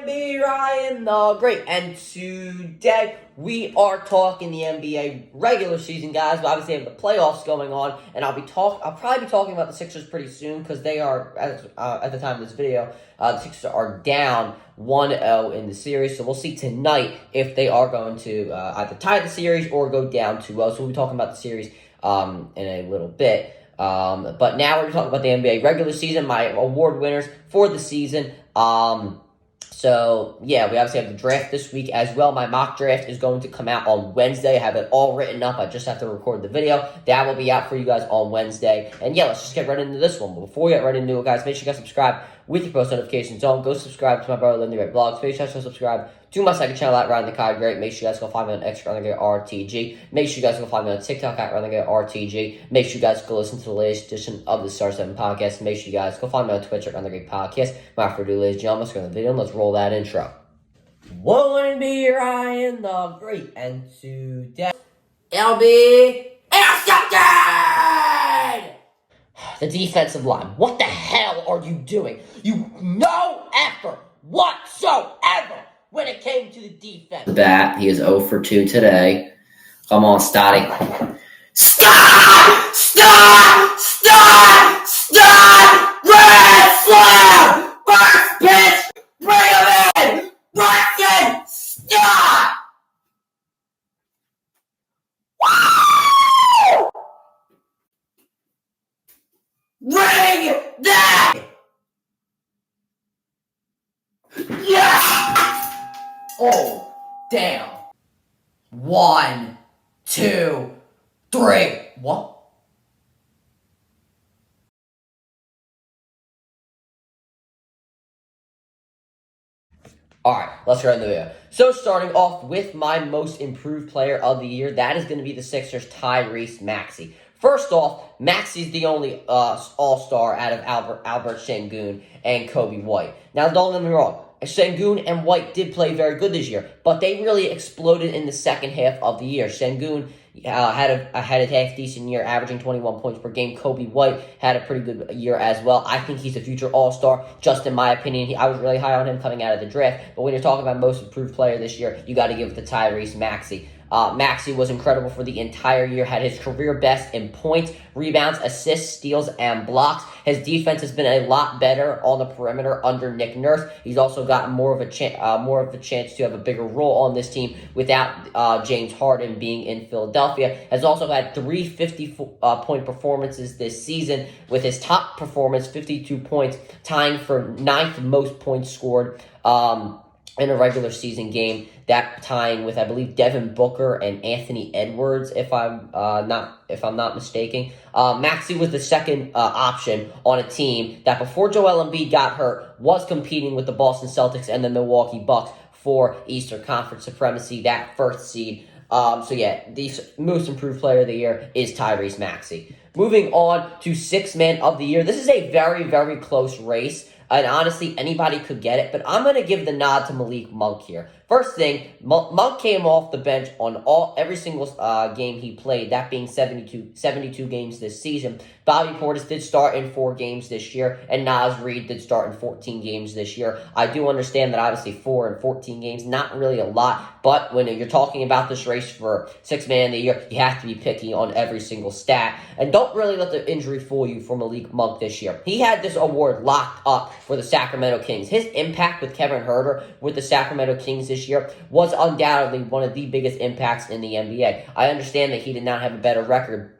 and be Ryan the Great, and today we are talking the NBA regular season, guys. We obviously have the playoffs going on, and I'll probably be talking about the Sixers pretty soon because they are, at the time of this video, the Sixers are down 1-0 in the series. So we'll see tonight if they are going to either tie the series or go down 2-0. So we'll be talking about the series in a little bit. But now we're going to talk about the NBA regular season, my award winners for the season. So, yeah, we obviously have the draft this week as well. My mock draft is going to come out on Wednesday. I have it all written up. I just have to record the video. That will be out for you guys on Wednesday. And, yeah, let's just get right into this one. But before we get right into it, guys, make sure you guys subscribe with your post notifications on. Go subscribe to my brother Lindy Ray Vlogs. Make sure you guys subscribe to my second channel at Ryan the Kai Great. Make sure you guys go find me on X RTG. Make sure you guys go find me on TikTok at Ryan the RTG. Make sure you guys go listen to the latest edition of the Star 7 podcast. Make sure you guys go find me on Twitch at Ryan the Great Podcast. Without further ado, ladies and gentlemen, let's go to the video and let's roll that intro. Won't be Ryan the Great, and today it'll be intercepted! The defensive line. What the hell are you doing? No effort whatsoever when it came to the defense. That he is 0 for 2 today. Come on, Stotty. Stop! Stop! Stop! Stop! Red flag! First pitch! Bring him in! Braxton! Stop! Woo! Bring that! Yes! Oh, damn. 1, 2, 3. What? Alright, let's get into the video. So, starting off with my most improved player of the year, that is going to be the Sixers' Tyrese Maxey. First off, Maxey's the only all-star out of Albert Sengun and Kobe White. Now, don't get me wrong. Sengun and White did play very good this year, but they really exploded in the second half of the year. Sengun had a half-decent year, averaging 21 points per game. Kobe White had a pretty good year as well. I think he's a future all-star, just in my opinion. I was really high on him coming out of the draft, but when you're talking about most improved player this year, you got to give it to Tyrese Maxey. Maxey was incredible for the entire year, had his career best in points, rebounds, assists, steals, and blocks. His defense has been a lot better on the perimeter under Nick Nurse. He's also gotten more of a chance to have a bigger role on this team without James Harden being in Philadelphia. Has also had 3 50-point performances this season, with his top performance, 52 points, tying for 9th most points scored in a regular season game, that tying with, I believe, Devin Booker and Anthony Edwards, if I'm not mistaken. Maxey was the second option on a team that, before Joel Embiid got hurt, was competing with the Boston Celtics and the Milwaukee Bucks for Eastern Conference supremacy, that first seed. So yeah, the most improved player of the year is Tyrese Maxey. Moving on to Sixth Man of the Year. This is a very, very close race. And honestly, anybody could get it, but I'm going to give the nod to Malik Monk here. First thing, Monk came off the bench on every single game he played, that being 72 games this season. Bobby Portis did start in 4 games this year, and Naz Reid did start in 14 games this year. I do understand that obviously 4 and 14 games, not really a lot, but when you're talking about this race for Sixth Man of the Year, you have to be picky on every single stat. And don't really let the injury fool you for Malik Monk this year. He had this award locked up for the Sacramento Kings. His impact with Kevin Huerter with the Sacramento Kings this year was undoubtedly one of the biggest impacts in the NBA. I understand that he did not have a better record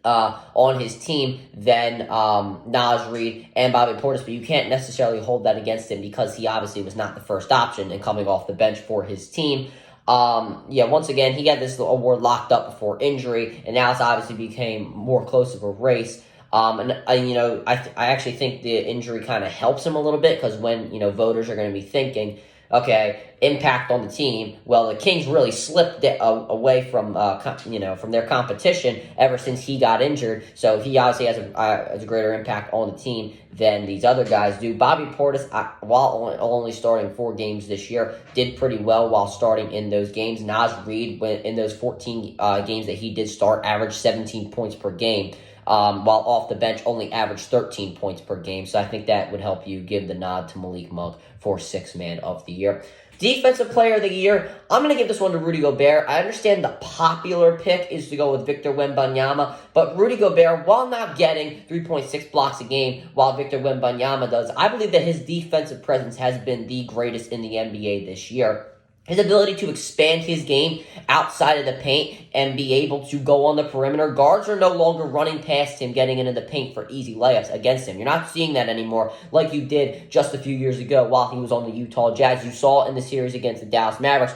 on his team than Naz Reid and Bobby Portis, but you can't necessarily hold that against him because he obviously was not the first option and coming off the bench for his team. Once again, he got this award locked up before injury, and now it's obviously became more close of a race. I actually think the injury kind of helps him a little bit because when, voters are going to be thinking, okay, impact on the team. Well, the Kings really slipped away from their competition ever since he got injured. So he obviously has a greater impact on the team than these other guys do. Bobby Portis, while only starting 4 games this year, did pretty well while starting in those games. Naz Reid, in those 14 games that he did start, averaged 17 points per game. while off the bench only averaged 13 points per game. So I think that would help you give the nod to Malik Monk for Sixth Man of the Year. Defensive Player of the Year, I'm going to give this one to Rudy Gobert. I understand the popular pick is to go with Victor Wembanyama, but Rudy Gobert, while not getting 3.6 blocks a game while Victor Wembanyama does, I believe that his defensive presence has been the greatest in the NBA this year. His ability to expand his game outside of the paint and be able to go on the perimeter. Guards are no longer running past him, getting into the paint for easy layups against him. You're not seeing that anymore like you did just a few years ago while he was on the Utah Jazz. You saw in the series against the Dallas Mavericks.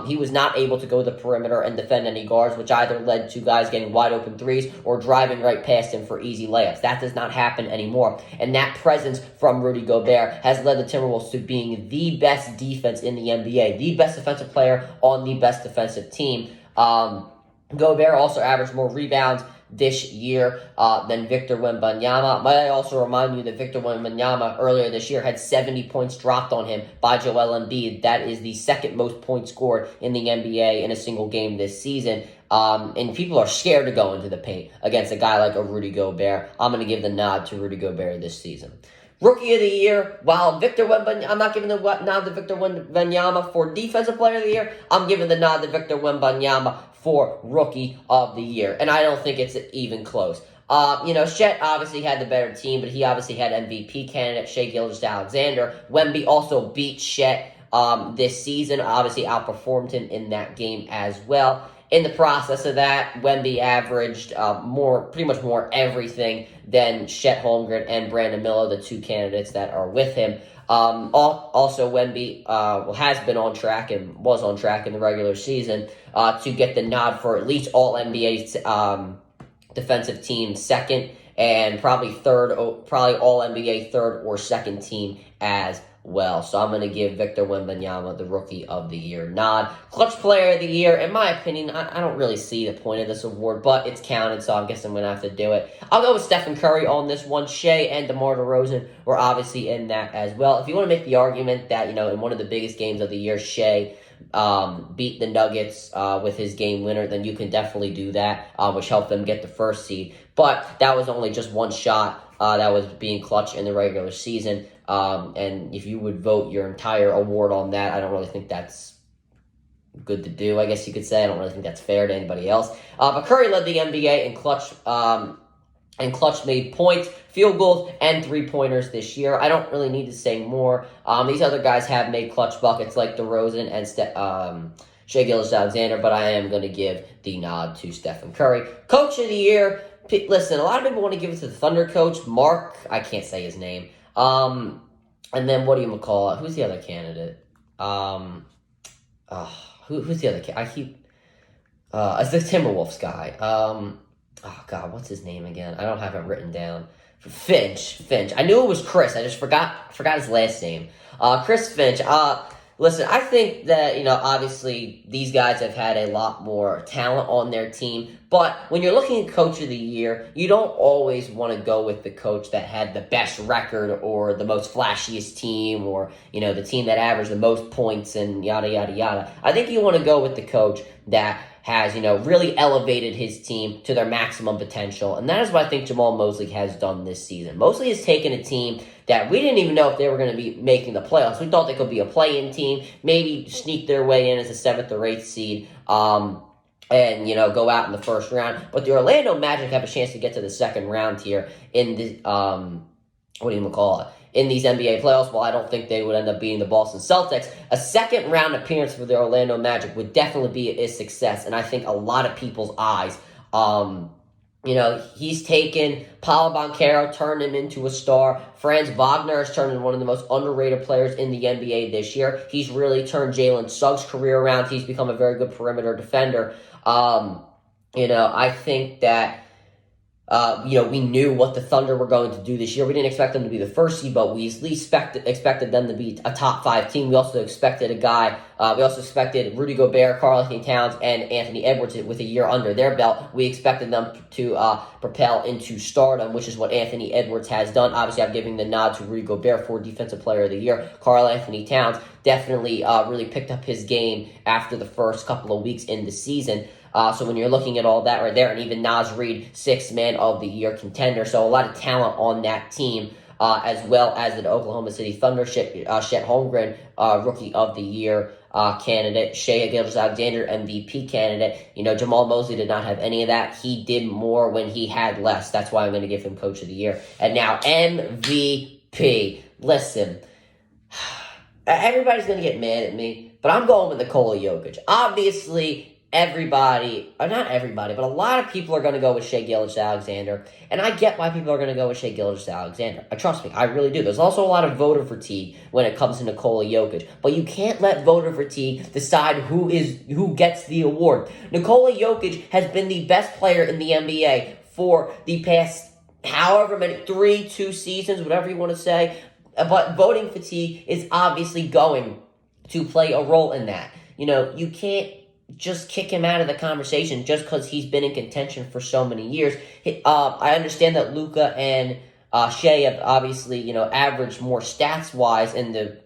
He was not able to go to the perimeter and defend any guards, which either led to guys getting wide open threes or driving right past him for easy layups. That does not happen anymore. And that presence from Rudy Gobert has led the Timberwolves to being the best defense in the NBA, the best defensive player on the best defensive team. Gobert also averaged more rebounds this year than Victor Wembanyama. Might I also remind you that Victor Wembanyama earlier this year had 70 points dropped on him by Joel Embiid. That is the second most points scored in the NBA in a single game this season. And people are scared to go into the paint against a guy like a Rudy Gobert. I'm going to give the nod to Rudy Gobert this season. Rookie of the Year, while I'm not giving the nod to Victor Wembanyama for Defensive Player of the Year. I'm giving the nod to Victor Wembanyama for Rookie of the Year. And I don't think it's even close. Chet obviously had the better team, but he obviously had MVP candidate Shai Gilgeous-Alexander. Wemby also beat Chet this season, obviously outperformed him in that game as well. In the process of that, Wemby averaged pretty much more everything than Chet Holmgren and Brandon Miller, the two candidates that are with him. Also, Wemby has been on track and was on track in the regular season to get the nod for at least all NBA defensive team second, and probably all NBA third or second team as well. So I'm going to give Victor Wembanyama the Rookie of the Year nod. Clutch Player of the Year, in my opinion, I don't really see the point of this award, but it's counted, so I guess I'm going to have to do it. I'll go with Stephen Curry on this one. Shea and DeMar DeRozan were obviously in that as well. If you want to make the argument that, in one of the biggest games of the year, Shea beat the Nuggets with his game winner, then you can definitely do that, which helped them get the first seed. But that was only just one shot that was being clutch in the regular season. And if you would vote your entire award on that, I don't really think that's good to do, I guess you could say. I don't really think that's fair to anybody else. But Curry led the NBA in clutch, and clutch made points, field goals, and three-pointers this year. I don't really need to say more. These other guys have made clutch buckets like DeRozan and Shai Gilgeous-Alexander, but I am going to give the nod to Stephen Curry. Coach of the Year, listen, a lot of people want to give it to the Thunder coach, Mark, I can't say his name. And then what do you call it? Who's the other candidate? Who's the other candidate? It's the Timberwolves guy. What's his name again? I don't have it written down. Finch. I knew it was Chris. I just forgot his last name. Chris Finch. Listen, I think that, obviously these guys have had a lot more talent on their team, but when you're looking at Coach of the Year, you don't always want to go with the coach that had the best record or the most flashiest team or, the team that averaged the most points and yada, yada, yada. I think you want to go with the coach that has, really elevated his team to their maximum potential. And that is what I think Jamal Mosley has done this season. Mosley has taken a team that we didn't even know if they were going to be making the playoffs. We thought they could be a play-in team, maybe sneak their way in as a 7th or 8th seed, and, go out in the first round. But the Orlando Magic have a chance to get to the second round here in the, in these NBA playoffs. While I don't think they would end up beating the Boston Celtics, a second round appearance for the Orlando Magic would definitely be a success, and I think a lot of people's eyes. He's taken Paolo Banchero, turned him into a star. Franz Wagner has turned into one of the most underrated players in the NBA this year. He's really turned Jalen Suggs' career around. He's become a very good perimeter defender. I think that we knew what the Thunder were going to do this year. We didn't expect them to be the first seed, but we at least expected them to be a top 5 team. We also expected expected Rudy Gobert, Karl-Anthony Towns, and Anthony Edwards with a year under their belt. We expected them to propel into stardom, which is what Anthony Edwards has done. Obviously, I'm giving the nod to Rudy Gobert for Defensive Player of the Year. Karl-Anthony Towns definitely really picked up his game after the first couple of weeks in the season. So when you're looking at all that right there, and even Naz Reid, 6th Man of the Year contender. So a lot of talent on that team. As well as the Oklahoma City Thunder, Chet Holmgren, Rookie of the Year candidate, Shai Gilgeous-Alexander, MVP candidate. Jamal Mosley did not have any of that. He did more when he had less. That's why I'm going to give him Coach of the Year. And now MVP. Listen, everybody's going to get mad at me, but I'm going with Nikola Jokic. Obviously, not everybody, but a lot of people are going to go with Shai Gilgeous-Alexander, and I get why people are going to go with Shai Gilgeous-Alexander. Trust me, I really do. There's also a lot of voter fatigue when it comes to Nikola Jokic, but you can't let voter fatigue decide who gets the award. Nikola Jokic has been the best player in the NBA for the past however many, 2 seasons, whatever you want to say, but voting fatigue is obviously going to play a role in that. You can't just kick him out of the conversation just because he's been in contention for so many years. I understand that Luka and Shai have obviously, averaged more stats-wise in the,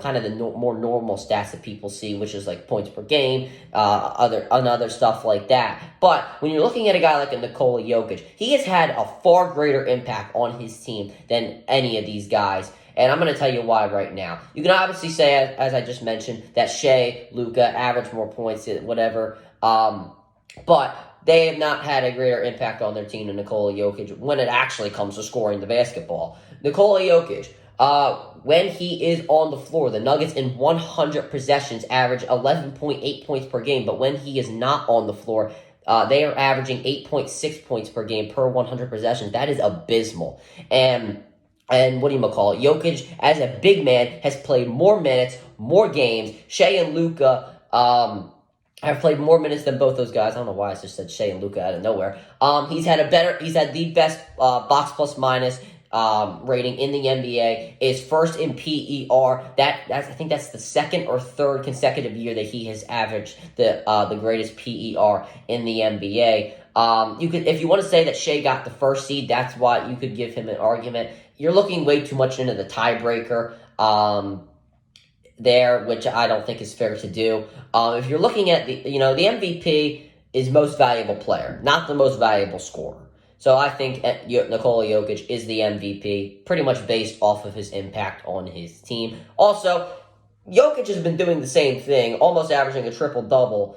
kind of the more normal stats that people see, which is like points per game, other stuff like that. But when you're looking at a guy like a Nikola Jokic, he has had a far greater impact on his team than any of these guys. And I'm going to tell you why right now. You can obviously say, as I just mentioned, that Shai, Luka average more points, whatever. But they have not had a greater impact on their team than Nikola Jokic when it actually comes to scoring the basketball. Nikola Jokic, when he is on the floor, the Nuggets in 100 possessions average 11.8 points per game. But when he is not on the floor, they are averaging 8.6 points per game per 100 possessions. That is abysmal. And what do you call it? Jokic, as a big man, has played more minutes, more games. Shai and Luka have played more minutes than both those guys. I don't know why I just said Shai and Luka out of nowhere. He's had the best box plus minus rating in the NBA. Is first in PER. I think that's the second or third consecutive year that he has averaged the greatest PER in the NBA. If you want to say that Shai got the first seed, that's why you could give him an argument. You're looking way too much into the tiebreaker there, which I don't think is fair to do. If you're looking at the MVP is most valuable player, not the most valuable scorer. So I think Nikola Jokic is the MVP, pretty much based off of his impact on his team. Also, Jokic has been doing the same thing, almost averaging a triple-double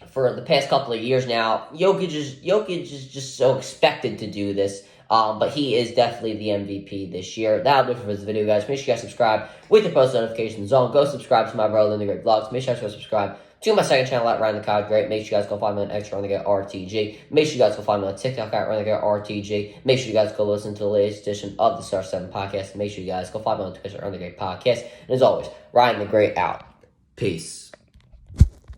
for the past couple of years now. Jokic is just so expected to do this. But he is definitely the MVP this year. That'll do it for this video, guys. Make sure you guys subscribe with the post notifications on. Go subscribe to my brother in the Great Vlogs. Make sure you guys go subscribe to my second channel at Ryan the Cod Great. Make sure you guys go follow me on Extra on the Get RTG. Make sure you guys go follow me on TikTok at Ryan the Get RTG. Make sure you guys go listen to the latest edition of the Star 7 podcast. Make sure you guys go follow me on Twitter at Ryan the Great Podcast. And as always, Ryan the Great out. Peace.